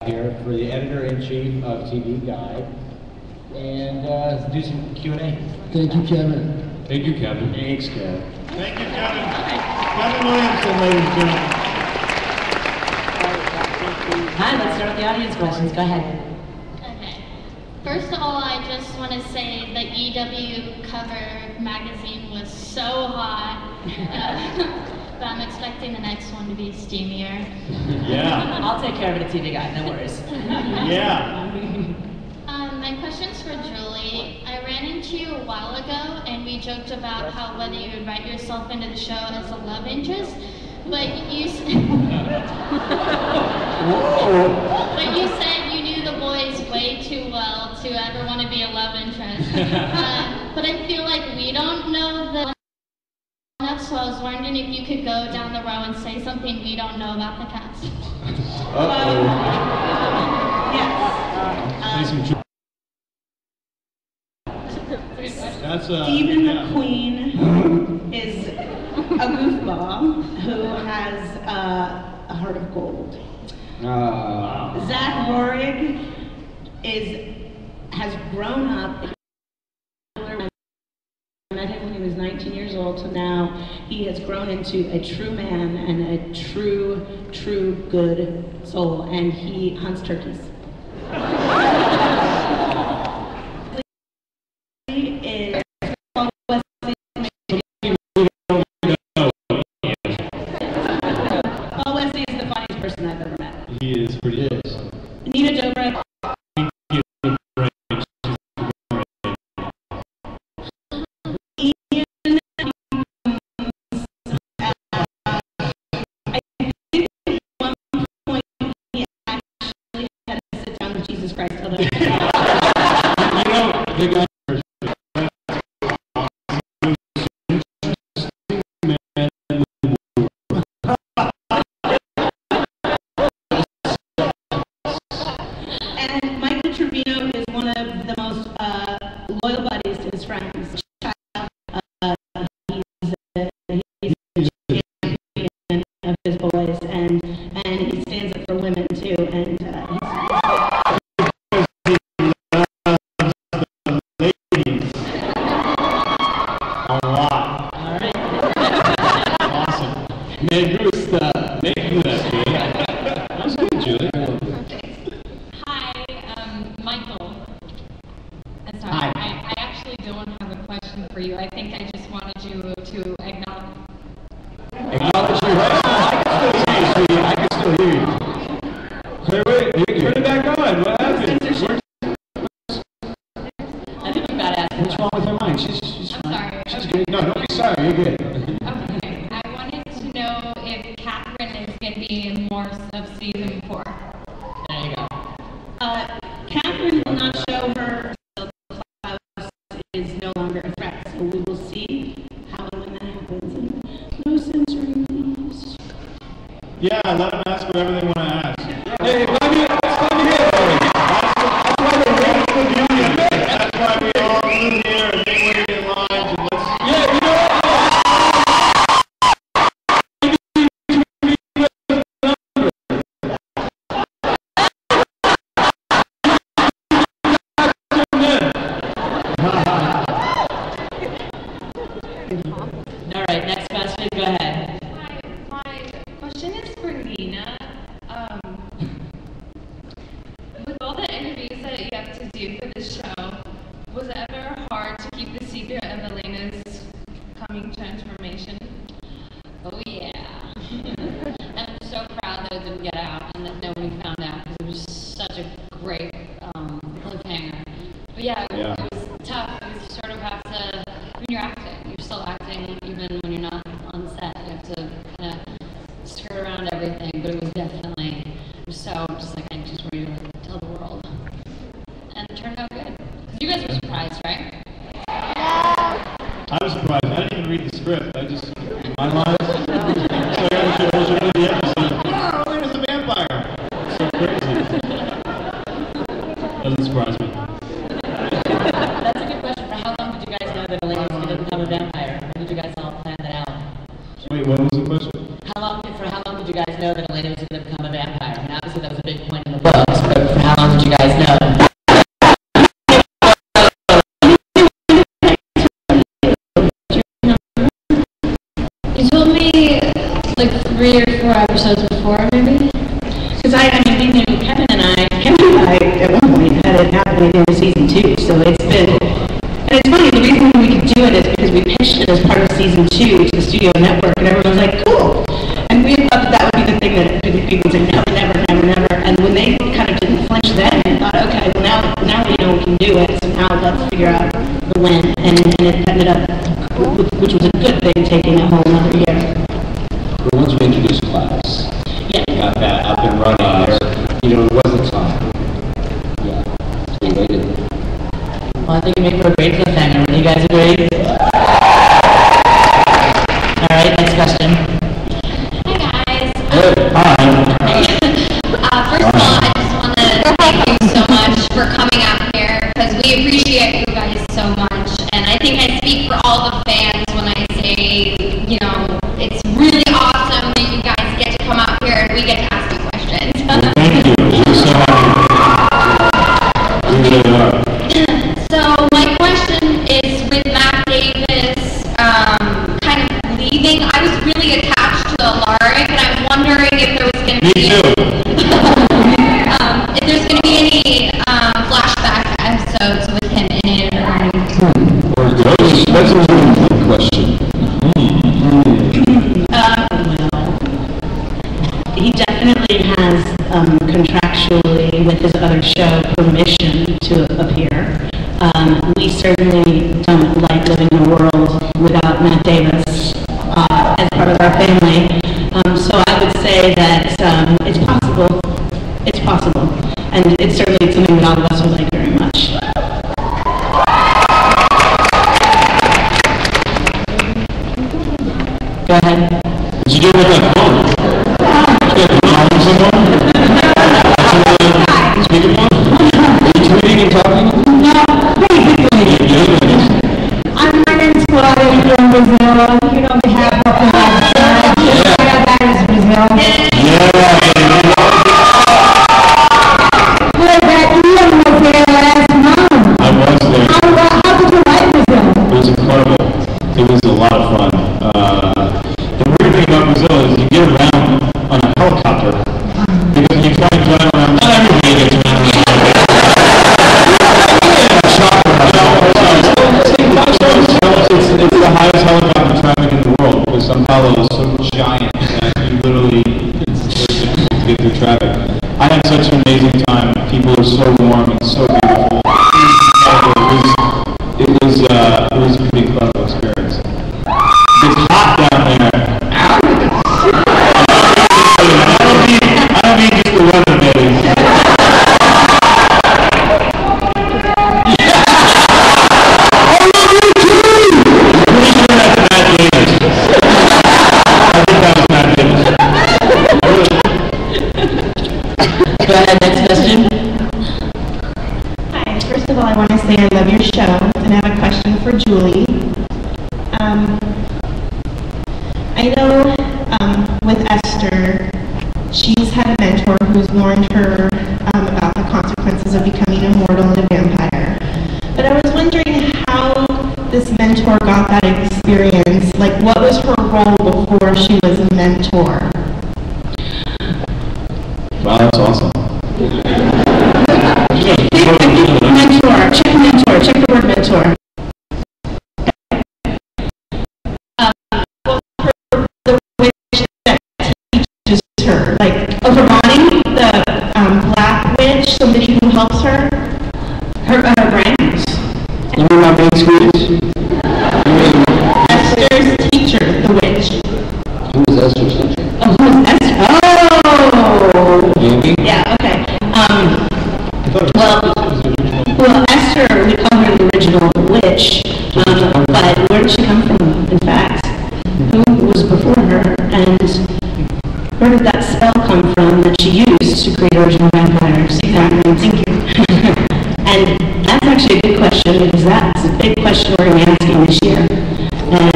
here for the editor-in-chief of TV Guide, and do some Q&A. Thank you, Kevin. Thank you, Kevin. Thanks, Kevin. Thank you, Kevin. Kevin Williamson, ladies and gentlemen. Hi, let's start with the audience questions. Go ahead. Okay. First of all, I just want to say the EW cover magazine was so hot. But I'm expecting the next one to be steamier. Yeah. I'll take care of it at TV Guide, no worries. Yeah. My question's for Julie. I ran into you a while ago, and we joked about how whether you would write yourself into the show as a love interest, but you but you said you knew the boys way too well to ever want to be a love interest. But I feel like we don't know the enough, so I was wondering if you could go down the row and say something we don't know about the cast. Yes. Stephen McQueen is a goofball who has a heart of gold. Zach Rorig has grown up. I met him when he was 19 years old to now. He has grown into a true man and a true good soul, and he hunts turkeys. He is pretty good. Nina Dobrev. I think at one point he actually had to sit down with Jesus Christ. The guy. Loyal buddies to his friends. He's a champion of his boys, and he stands up for women too. And A lot. All right. Awesome. Man, Bruce, making that good. That was good, Julie. Hi, Michael. I'm sorry, Hi. I actually don't have a question for you. I think I just wanted you to acknowledge. Acknowledge your I can still hear you. Wait, turn it back on. What happened? I think we've got to ask. What's wrong with her mind? She's I'm fine. sorry. She's good. No, don't be sorry. You're good. Okay, I wanted to know if Catherine is going to be in more of season 4. There you go. Catherine will not show her until Klaus is no longer a threat. So we will see how and when that happens. And no censoring, please. Yeah, let them ask whatever they want to ask. Hey, let me hear it. That's why we all move here and they wait in lines and let's... Yeah, you know what? All right, next question. Go ahead. Hi, my question is for Nina. With all the interviews that you have to do for the show, was it ever hard to keep the secret of Elena's coming transformation? Oh yeah. And I'm so proud that it didn't get out and that nobody found out because it was such a great cliffhanger. But yeah, it was tough. You sort of have to, when you're acting, you're still acting even when you're not on set. You have to kind of skirt around everything. But it was definitely, it was so just like anxious for you to tell the world. And it turned out good. You guys were surprised, right? I was surprised. I didn't even read the script. I just, my lines. So I got to show you the episode. Oh, Elena's a vampire. So crazy. Doesn't surprise me. That's a good question. For how long did you guys know that Elena was going to become a vampire? When did you guys all plan that out? Wait, what was the question? For how long did you guys know that Elena was going to become a vampire? I mean, obviously that was a big point in the books. it happening in season 2. So it's been, and it's funny, the reason we could do it is because we pitched it as part of season 2 to the studio network, and everyone's like, cool. And we thought that would be the thing that people would say, no, never, never, never. And when they kind of didn't flinch then, we thought, okay, well now we know we can do it, so now let's figure out the when. And it ended up, which was a good thing, taking a whole another year. Well, once we introduced class, yeah, we got that up and running there. You know, it wasn't time. Yeah, we waited. Well, I think you make for a great cliffhanger. Would you guys agree? All right, next question. Hi guys. Good. Hi. First of all, I just want to thank you so much for coming out here because we appreciate you guys so much, and I think I speak for all the fans when I say, you know, it's really awesome that you guys get to come out here and we get to ask you questions. Well, thank you. We're so happy. We really are. So my question is, with Matt Davis kind of leaving, I was really attached to Alaric, and I'm wondering if there was going to be if there's going to be any flashback episodes with him in it or anything. That's a really good question. He definitely has contractually with his other show permission to appear. We certainly don't like living in a world without Matt Davis as part of our family. So I would say that it's possible. It's possible. And it's certainly something that all of us would like very much. Go ahead. Did you do it with that phone? Did you call someone? Speakerphone? Are you tweeting and talking? No, basically. I'm running squad from Brazil. You know, we have Vampire Diaries Brazil. Yeah. Well, that Ian was there last month. I was there. How did you like Brazil? It was incredible. It was a lot of fun. The weird thing about Brazil is you get around on a helicopter because when you try and drive around, not everybody gets around. It's the highest helicopter traffic in the world because São Paulo is so giant that you literally, it's difficult to get through traffic. I had such an amazing time. People are so warm and so beautiful. It was a pretty incredible experience. It's hot down there. I don't mean just the weather, baby. Go ahead, next question. Hi, first of all, I want to say I love your show, and I have a question for Julie. I know with Esther, she's had a mentor who's warned her about the consequences of becoming immortal and a vampire. But I was wondering how this mentor got that experience. Like, what was her role before she was a mentor? Wow, that's awesome. Mentor, check the word mentor. The witch that teaches her, like Overbody, the black witch, somebody who helps her, her brains. You mean my main squeeze? Esther's teacher, the witch. Who was Esther's teacher? Oh, who's Esther? Oh! Amy? Yeah, okay. Well, Esther, we call her the original witch, but where did she come from, in fact? Who was before her, and where did that spell come from that she used to create original vampires? Exactly, thank you. And that's actually a good question, because that's a big question we're going to be asking this year. And